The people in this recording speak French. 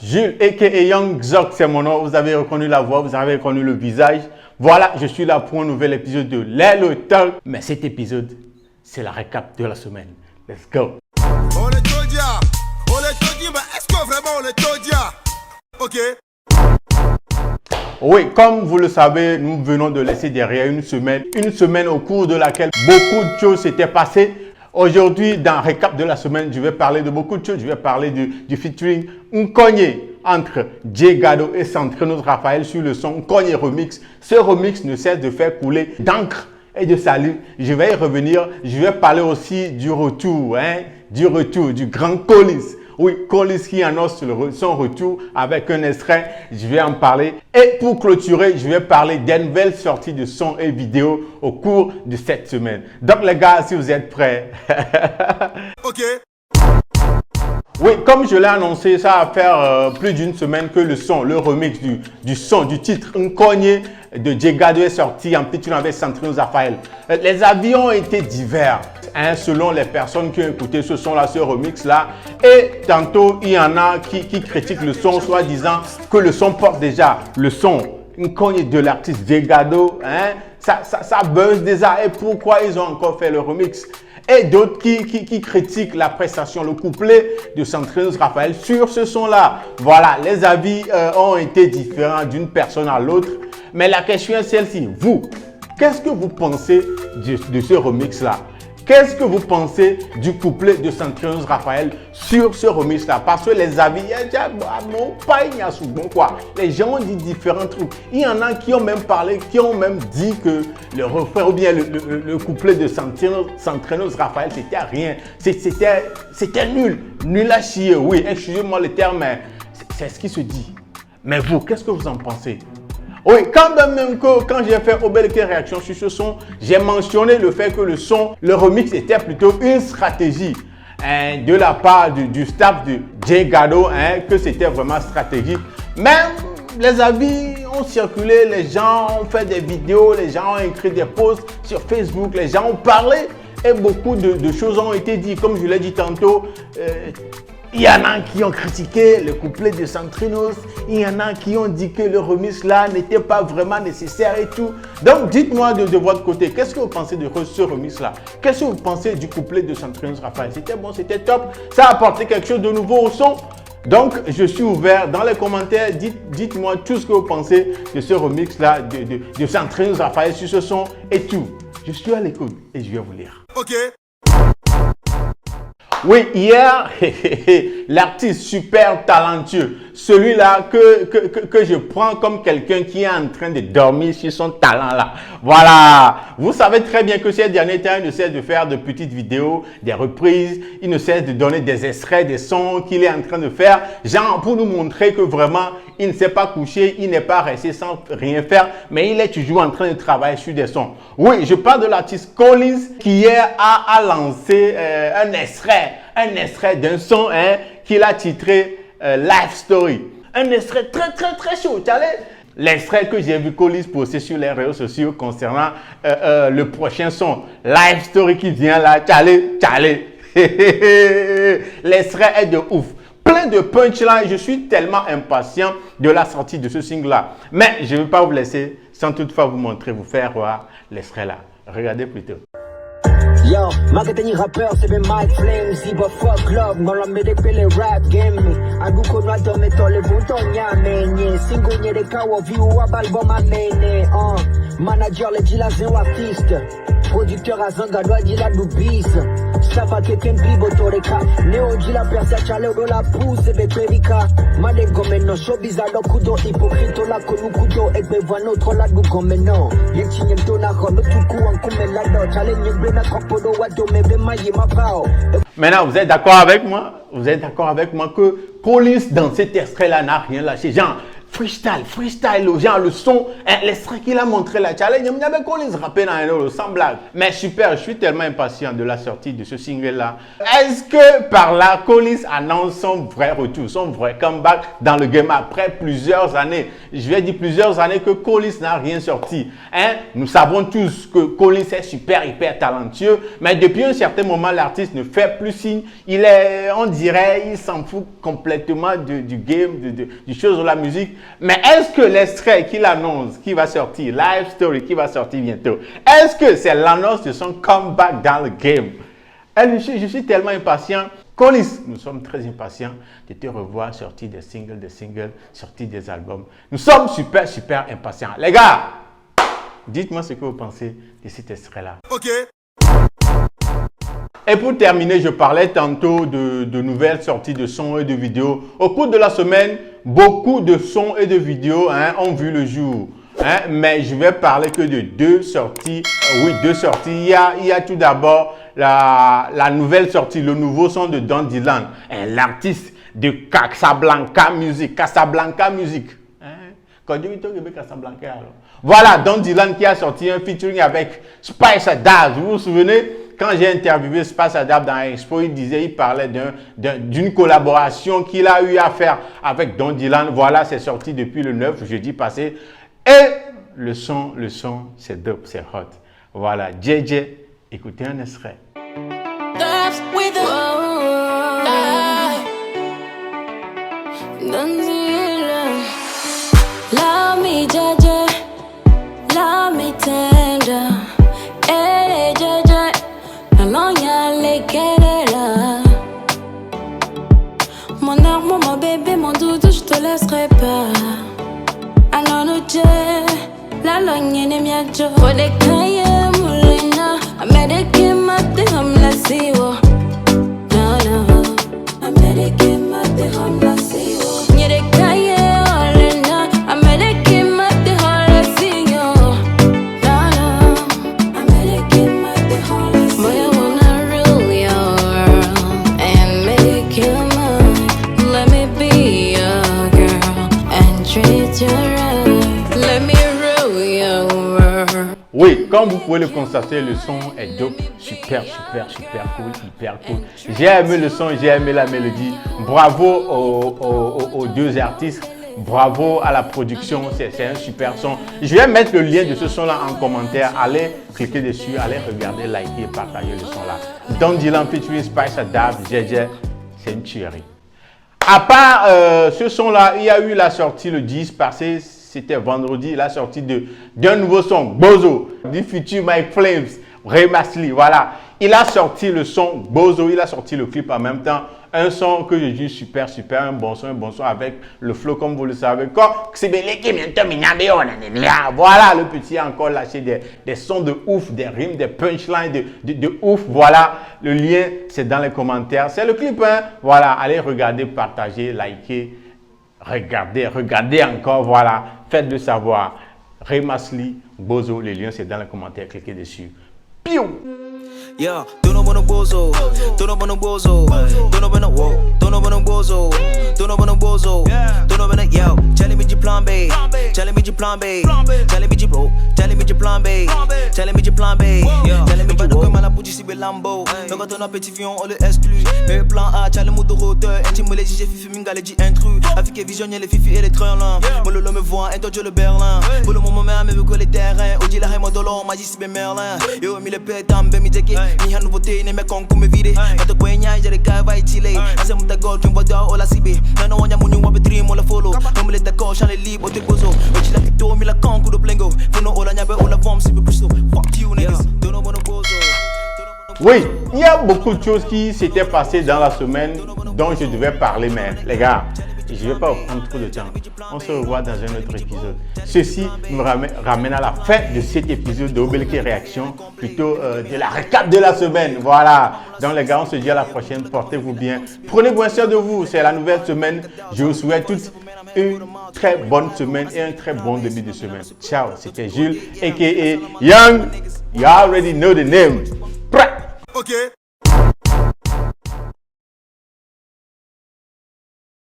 Jules aka Young Xoc, c'est mon nom. Vous avez reconnu la voix, vous avez reconnu le visage. Voilà, je suis là pour un nouvel épisode de Lelo Talk. Mais cet épisode, c'est la récap de la semaine. Let's go. On est Todia, mais est-ce que vraiment on est Todia? Ok. Oui, comme vous le savez, nous venons de laisser derrière une semaine au cours de laquelle beaucoup de choses s'étaient passées. Aujourd'hui, dans le récap de la semaine, je vais parler de beaucoup de choses. Je vais parler du featuring Nkonye entre Djegado et Centrinos Raphaël sur le son Nkonye Remix. Ce remix ne cesse de faire couler d'encre et de salut. Je vais y revenir. Je vais parler aussi du retour, du grand Colis. Oui, Colis qui annonce son retour avec un extrait, je vais en parler. Et pour clôturer, je vais parler des nouvelles sorties de sons et vidéos au cours de cette semaine. Donc les gars, si vous êtes prêts. Ok. Oui, comme je l'ai annoncé, ça va faire plus d'une semaine que le remix du titre Nkonye de Djegado est sorti en featuring avec Centrinos Raphaël. Les avis ont été divers, selon les personnes qui ont écouté ce son-là, ce remix-là. Et tantôt, il y en a qui critiquent le son, soit disant que le son porte déjà le son Nkonye de l'artiste Djegado. Ça buzz déjà. Et pourquoi ils ont encore fait le remix? Et d'autres qui critiquent la prestation, le couplet de Centrinos Raphaël sur ce son-là. Voilà, les avis ont été différents d'une personne à l'autre. Mais la question est celle-ci. Vous, qu'est-ce que vous pensez de ce remix-là? Qu'est-ce que vous pensez du couplet de Centrinos Raphaël sur ce remix-là? Parce que les avis, les gens ont dit différents trucs. Il y en a qui ont même parlé, qui ont même dit que le refrain ou bien le couplet de Centrinos Raphaël, c'était rien. C'était nul. Nul à chier. Oui, excusez-moi le terme, mais c'est ce qui se dit. Mais vous, qu'est-ce que vous en pensez? Oui, quand j'ai fait Obelke réaction sur ce son, j'ai mentionné le fait que le remix était plutôt une stratégie de la part du staff de Djegado, que c'était vraiment stratégique. Mais les avis ont circulé, les gens ont fait des vidéos, les gens ont écrit des posts sur Facebook, les gens ont parlé et beaucoup de choses ont été dites. Comme je l'ai dit tantôt, il y en a qui ont critiqué le couplet de Centrinos, il y en a qui ont dit que le remix là n'était pas vraiment nécessaire et tout. Donc dites-moi de votre côté, qu'est-ce que vous pensez de ce remix là? Qu'est-ce que vous pensez du couplet de Centrinos Raphaël? C'était bon, c'était top, ça a apporté quelque chose de nouveau au son. Donc je suis ouvert dans les commentaires, dites-moi tout ce que vous pensez de ce remix là, de Centrinos Raphaël sur ce son et tout. Je suis à l'écoute et je vais vous lire. Ok. Oui, hier, l'artiste super talentueux, celui-là que je prends comme quelqu'un qui est en train de dormir sur son talent là. Voilà, vous savez très bien que ces derniers temps, il ne cesse de faire de petites vidéos, des reprises, il ne cesse de donner des extraits, des sons qu'il est en train de faire, genre pour nous montrer que vraiment, il ne s'est pas couché, il n'est pas resté sans rien faire, mais il est toujours en train de travailler sur des sons. Oui, je parle de l'artiste Collins qui hier a lancé un extrait d'un son qu'il a titré Life Story. Un extrait très chaud. L'extrait que j'ai vu Collins poster sur les réseaux sociaux concernant le prochain son Life Story qui vient là. L'extrait est de ouf. Plein de punchlines. Je suis tellement impatient de la sortie de ce single-là. Mais je ne vais pas vous laisser sans toutefois vous montrer, vous faire voir l'extrait là. Regardez plutôt. Yo, marketing rappeur, c'est bien Mike Flames, si pas fuck love, non la me dépelle le rap game. Aduko no adome to le bunto nyamenye, singo nye de kawo view album amene. Manager le dit la zéro artiste, producteur à zanga doit dire la doubis. Ça va que ken bibo toreka, neo dit la persia chale do la pousse be perika. Made gomeno show bizarre kudo hypocrite la konu kudo ekbe vano to la du gomeno. Yechine mtona kono tuku en kumela do chale nye na kopodo wado mebe maye mapao. Maintenant, vous êtes d'accord avec moi? Vous êtes d'accord avec moi que Collins dans cet extrait-là n'a rien lâché. Genre, freestyle, genre le son, l'extrait qu'il a montré la challenge, il y avait qu'on les rappelle dans un autre, sans blague. Mais super, je suis tellement impatient de la sortie de ce single-là. Est-ce que par là, Collins annonce son vrai retour, son vrai comeback dans le game après plusieurs années? Je vais dire plusieurs années que Collins n'a rien sorti. Hein? Nous savons tous que Collins est super, hyper talentueux, mais depuis un certain moment, l'artiste ne fait plus signe. On dirait, il s'en fout complètement du game, du chose de la musique. Mais est-ce que l'extrait qu'il annonce, qui va sortir, Live Story, qui va sortir bientôt, est-ce que c'est l'annonce de son comeback dans le game? Je suis tellement impatient. Collins, nous sommes très impatients de te revoir sortir des singles, sortir des albums. Nous sommes super, super impatients. Les gars, dites-moi ce que vous pensez de cet extrait-là. Ok. Et pour terminer, je parlais tantôt de nouvelles sorties de sons et de vidéos. Au cours de la semaine, beaucoup de sons et de vidéos ont vu le jour. Mais je vais parler que de deux sorties. Oui, deux sorties. Il y a tout d'abord la nouvelle sortie, le nouveau son de Don Dylan, l'artiste de Casablanca Music. Voilà, Don Dylan qui a sorti un featuring avec Spice Adams. Vous vous souvenez? Quand j'ai interviewé Spice Adams dans Expo, il parlait d'une collaboration qu'il a eu à faire avec Don Dylan. Voilà, c'est sorti depuis le 9 jeudi passé. Et le son, c'est dope, c'est hot. Voilà, JJ, écoutez un extrait. Love me, JJ, love me tender. Hey, JJ, allons y aller, quelle mon amour, mon bébé, mon doudou, je te laisserai pas. Anonoje, la longue ne mia jo. For the kaye mulina, American mate hamla siwo. No, American mate hamla siwo. Nyere kaye olena, American mate hamla siwo. No, American mate hamla siwo. Boy, I wanna rule your world and make you mine. Let me be your girl and treat you right. Oui, comme vous pouvez le constater, le son est dope, super cool, hyper cool. J'ai aimé le son, j'ai aimé la mélodie. Bravo aux deux artistes, bravo à la production, c'est un super son. Je vais mettre le lien de ce son-là en commentaire. Allez cliquer dessus, allez regarder, liker, partager le son-là. Don Dylan featuring Spice Adams, JJ, c'est une tuerie. À part ce son-là, il y a eu la sortie le 10 passé. C'était vendredi, la sortie d'un nouveau son, Bozo, du futur Mike Flames, Ray Masli, voilà. Il a sorti le son Bozo, il a sorti le clip en même temps. Un son que je dis super, un bon son avec le flow comme vous le savez. Voilà, le petit a encore lâché des sons de ouf, des rimes, des punchlines de ouf. Voilà, le lien, c'est dans les commentaires. C'est le clip, hein. Voilà, allez regarder, partager, liker. Regardez encore, voilà, faites-le savoir. Ray Masli, Bozo, les liens c'est dans les commentaires, cliquez dessus. Piou! Yeah, don't know about bozo, don't know about bozo, don't know about whoa, don't know about bozo, don't know about bozo, don't know about yo. Telling me you plan B, telling me you plan B, telling me you bro, telling me you plan B, telling me you plan B, telling me you bro. Mal à bout d'ici Lambo, donc quand on a petit fion on le exclut. Mais plan A, challenge mot de hauteur, intime les j'ai fifi minga les dit intrus. Avec les visionnaires les fifi et les trelins. Moi le me voit, un toi le Berlin. Pour le moment même avec les terrains, au dit la reine dollar, magie c'est Merlin. Yo mi le pétam, ben mi deke. Mi hanu voté ne me konku me vide. Kato kwenya jere ka vai chile. Ase muta gold kin boda ola sibe. Nano wanya munyu wa betri mo la follow. No me let the call chale libre te gozo. Ochi la kito mi la konku do blengo. Fono ola nyabe ola vom sibe pusto. Fuck you niggas. Don't know bono bozo. Oui, il y a beaucoup de choses qui s'étaient passées dans la semaine dont je devais parler, mais les gars, je ne vais pas vous prendre trop de temps. On se revoit dans un autre épisode. Ceci me ramène à la fin de cet épisode de Obelke Réaction, plutôt de la récap de la semaine. Voilà. Donc les gars, on se dit à la prochaine. Portez-vous bien. Prenez bien soin de vous. C'est la nouvelle semaine. Je vous souhaite toutes une très bonne semaine et un très bon début de semaine. Ciao. C'était Jules, a.k.a. Young. You already know the name. Ok.